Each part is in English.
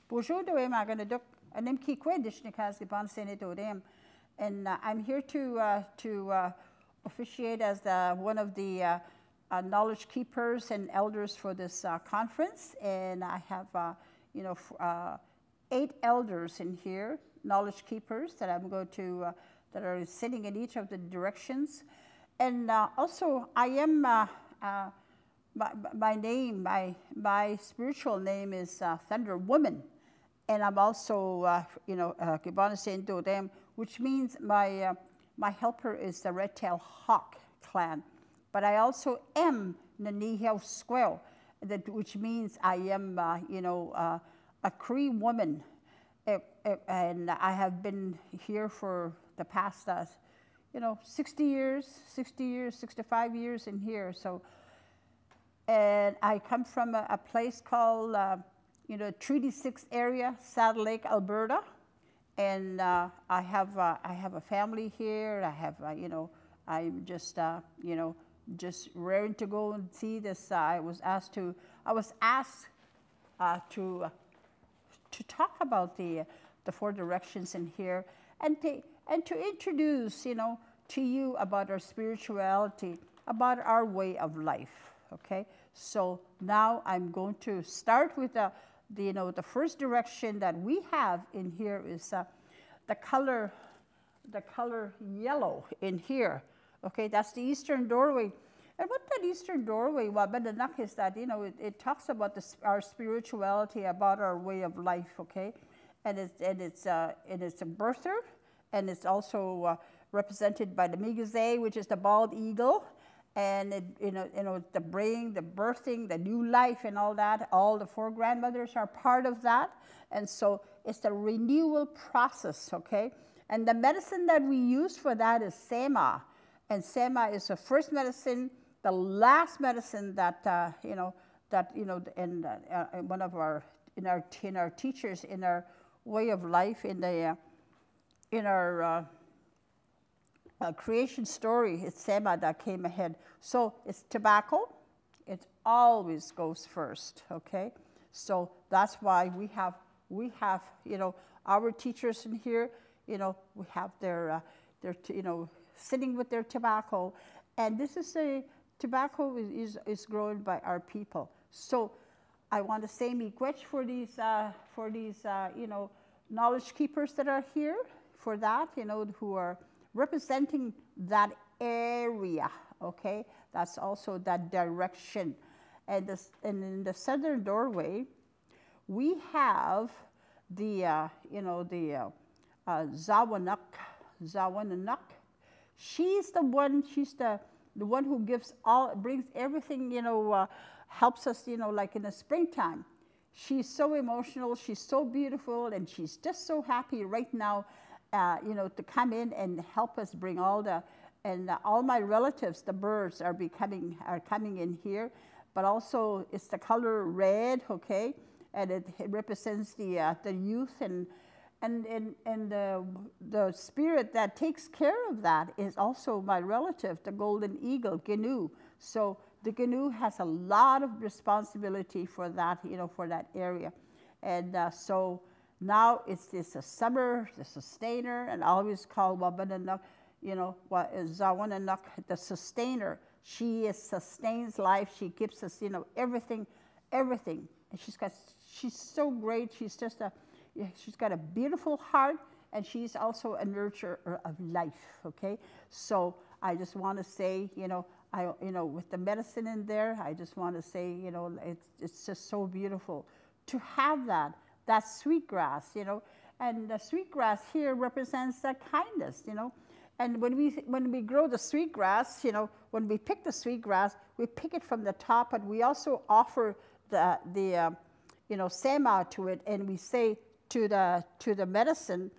Bonjour, I'm going to anim ki kwendishnikas giban senator dem, and I'm here to officiate as one of the knowledge keepers and elders for this conference, and I have 8 elders in here, knowledge keepers that I'm going to that are sitting in each of the directions, and also I am my name, my spiritual name is Thunder Woman. And I'm also, which means my helper is the Red-tailed Hawk clan. But I also am Nini Squirrel, which means I am, a Cree woman. And I have been here for the past, 60 years, 65 years in here. So, and I come from a place called, Treaty 6 area, Saddle Lake, Alberta, and I have a family here. I have, I'm just, just raring to go and see this. I was asked to talk about the 4 directions in here, and to introduce, to you about our spirituality, about our way of life. Okay, so now I'm going to start with the first direction that we have in here is the color yellow in here. Okay, that's the eastern doorway. And what that eastern doorway, is that, it talks about our spirituality, about our way of life. Okay, and it's a birther, and it's also represented by the Migaze, which is the bald eagle. And the brain, the birthing, the new life, and all that. All the 4 grandmothers are part of that, and so it's the renewal process. Okay, and the medicine that we use for that is Sema, and Sema is the first medicine the last medicine that, in one of our, in our teachers, in our way of life, in our creation story, it's Sema that came ahead. So it's tobacco. It always goes first, okay? So that's why we have, our teachers in here, we have their sitting with their tobacco. And this is tobacco is grown by our people. So I want to say miigwech for these, knowledge keepers that are here, for that, who are representing that area, okay? That's also that direction. And in the southern doorway, we have the, Zawanuk. She's the one who brings everything, helps us, like in the springtime. She's so emotional, she's so beautiful, and she's just so happy right now, to come in and help us bring all my relatives, the birds, are coming in here. But also it's the color red, okay, and it represents the youth and the spirit that takes care of that is also my relative, the golden eagle, Gnu. So the Gnu has a lot of responsibility for that, for that area. And so now it's this summer, the sustainer, and I always call Wabananuk, Zawananuk, the sustainer. She sustains life. She gives us, everything. And she's so great. She's just she's got a beautiful heart, and she's also a nurturer of life, okay? So I just want to say, with the medicine in there, I just want to say, it's just so beautiful to have that sweetgrass, and the sweetgrass here represents that kindness, And when we grow the sweetgrass, when we pick the sweetgrass, we pick it from the top, but we also offer the sema to it, and we say to the medicine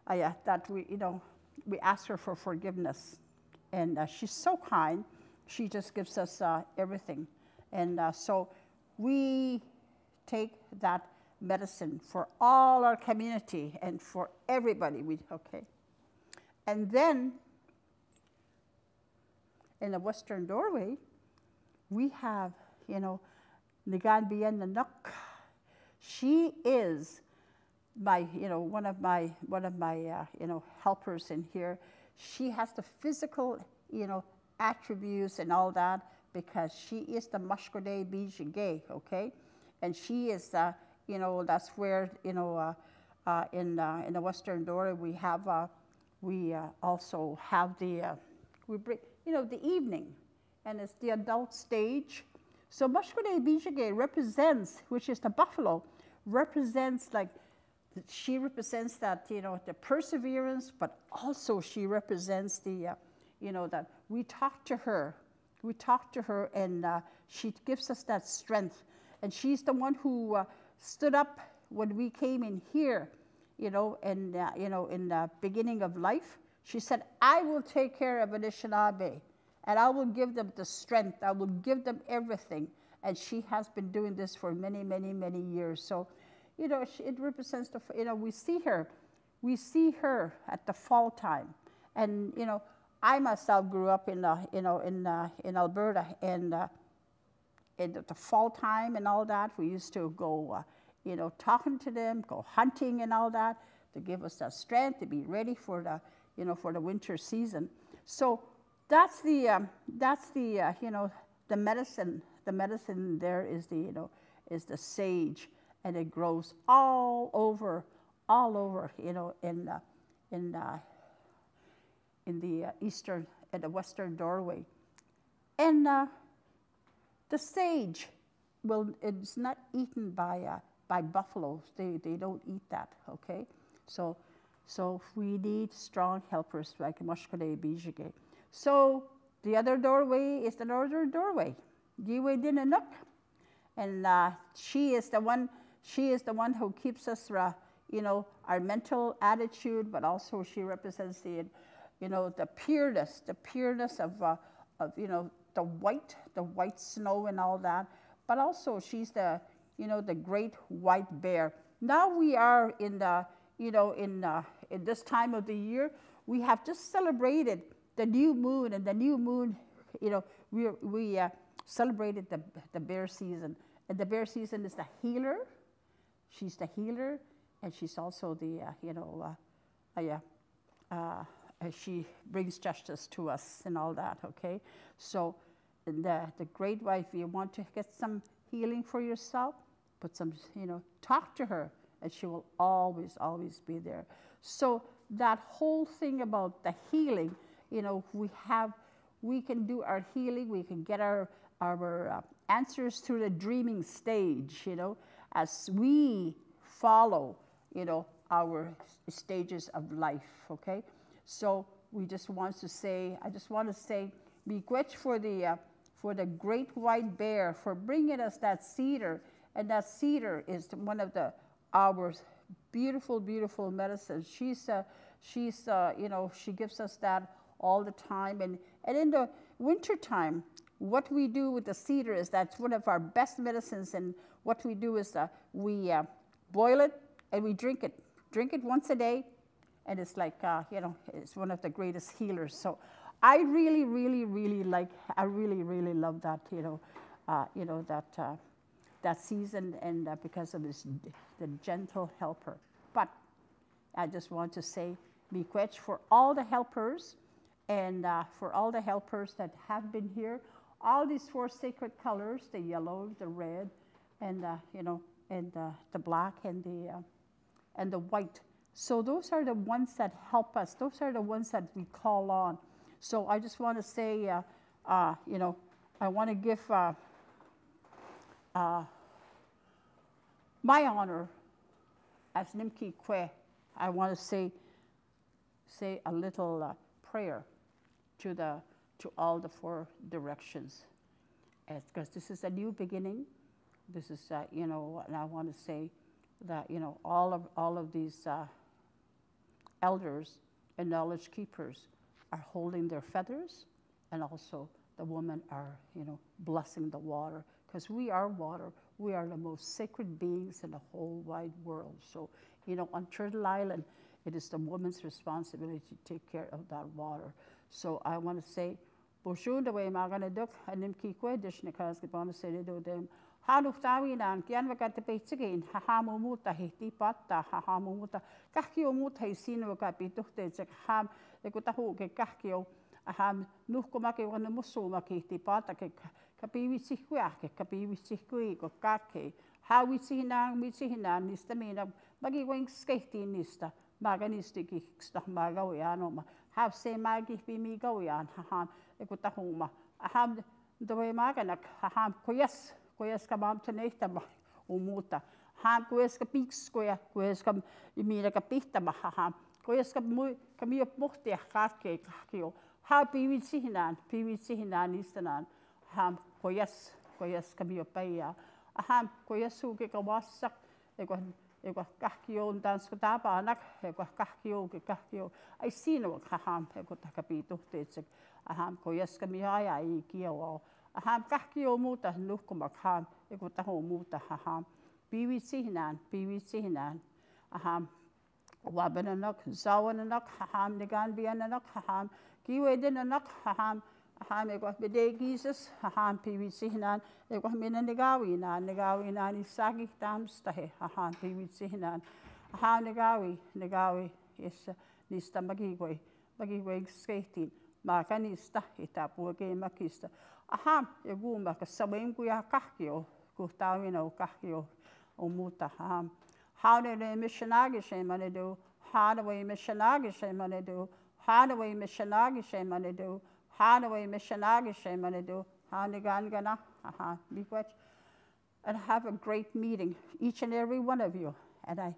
that we ask her for forgiveness, and she's so kind. She just gives us everything, and so we take that medicine for all our community and for everybody. And then, in the western doorway, we have, Nigan Nanuk. She is my, one of my helpers in here. She has the physical, attributes and all that, because she is the Mashkode Bijigay, okay? And she is, that's where, in the western doorway we have. We also have we bring, the evening, and it's the adult stage. So Mashkode Bijigay represents, which is the buffalo, represents she represents that, the perseverance, but also she represents the, that we talk to her, and she gives us that strength. And she's the one who stood up when we came in here, in the beginning of life. She said, I will take care of Anishinaabe, and I will give them the strength. I will give them everything. And she has been doing this for many, many, many years. So, it represents we see her at the fall time. And, I myself grew up in Alberta, and in the fall time and all that, we used to go, talking to them, go hunting and all that, to give us that strength to be ready for the winter season. So that's the medicine. The medicine there is the sage, and it grows all over, in the eastern and the western doorway. And the sage it's not eaten by buffaloes. They don't eat that, okay? So we need strong helpers like Mashkode Bijigay. So the other doorway is the northern doorway, Yiwe Dinanuk. And she is the one who keeps us, our mental attitude, but also she represents the pureness of white snow and all that, but also she's the, you know, the great white bear. Now we are in the, you know, in this time of the year, we have just celebrated the new moon, and the new moon, you know, we celebrated the bear season, and the bear season is the healer. She's the healer, and she's also the, you know, she brings justice to us and all that, okay? So the great wife, you want to get some healing for yourself, put some, you know, talk to her, and she will always, always be there. So that whole thing about the healing, you know, we can do our healing, we can get our answers through the dreaming stage, you know, as we follow, you know, our stages of life, okay? So we just want to say, I just want to say, miigwech for the great white bear for bringing us that cedar, and that cedar is one of our beautiful, beautiful medicines. She's you know, she gives us that all the time, and in the winter time, what we do with the cedar is that's one of our best medicines, and what we do is we boil it and we drink it once a day, and it's like, you know, it's one of the greatest healers. So I really, really, really I really, really love that, you know, that season, and because of the gentle helper. But I just want to say, miigwech for all the helpers, and for all the helpers that have been here, all these 4 sacred colors, the yellow, the red, and you know, and the black, and the white. So those are the ones that help us. Those are the ones that we call on. So I just want to say, you know, I want to give my honor as Nimki Kwe. I want to say a little prayer to all the 4 directions, because this is a new beginning. This is, you know, and I want to say that, you know, all of these elders and knowledge keepers are holding their feathers, and also the women are, you know, blessing the water, because we are water. We are the most sacred beings in the whole wide world. So, you know, on Turtle Island, it is the woman's responsibility to take care of that water. So I want to say, Boshun the way Maganaduk and Nimki Kwe Dishnikas, the bonus say do them. Hanuftawi and Kianvakat the Bates again, Hahamumuta, Hiti Pata, Hahamumuta, Kakio Muta, Sino Capito, Ham, the Kutahu, Kakio, Aham, Nukomaki, one the Musumaki, Pata, Kapiwi Sikwake, Kapiwi Sikui, or Kake. How we see now, Nista Mina, Maggie Wing skating Nista, Maganistiki, Magawianoma. Have say Maggie be me goyan, Haham, Ekutahuma. Aham the way Maganak, Haham, Koyas kabam teneta umuta. Ham koyeska peak square, koyeska imira kapita maham. Koyeska kamio mohtia kake kakio. How PVC hinan istanan. Ham koyas kamio paya. Aham koyasu ke kawasak. Ego kakio and dance with abanak. Ego kakio. I see no haham, ego takapito. Aham koyeska miaya ikio. Aham kakio muta nukumakam, ekutaho muta haham. PVC hinan. Aham wabananok, zawananok, haham negan biananok, haham. Kiwedinanok, haham. Aham ego bede Jesus, haham PVC hinan. Ego minanigawi nan isagi tamstahe, haham PVC hinan. Aham negawi, is nista magigway skating. Makanista, itapuage makista. Aham, eguma, kasabim kuya kakio, kutawino kakio, omuta ham. How did a missionary shaman do? How do we missionary shaman do? How do we missionary shaman do? How do we missionary shaman do? How the gangana? Aha, miigwech. And have a great meeting, each and every one of you. And I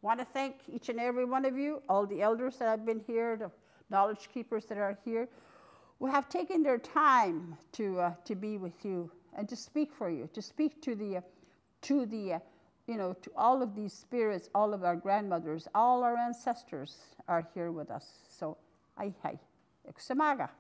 want to thank each and every one of you, all the elders that have been here, the knowledge keepers that are here, who have taken their time to be with you and to speak for you, to speak to the you know, to all of these spirits, all of our grandmothers, all our ancestors are here with us. So, ai, Ikusamaaga.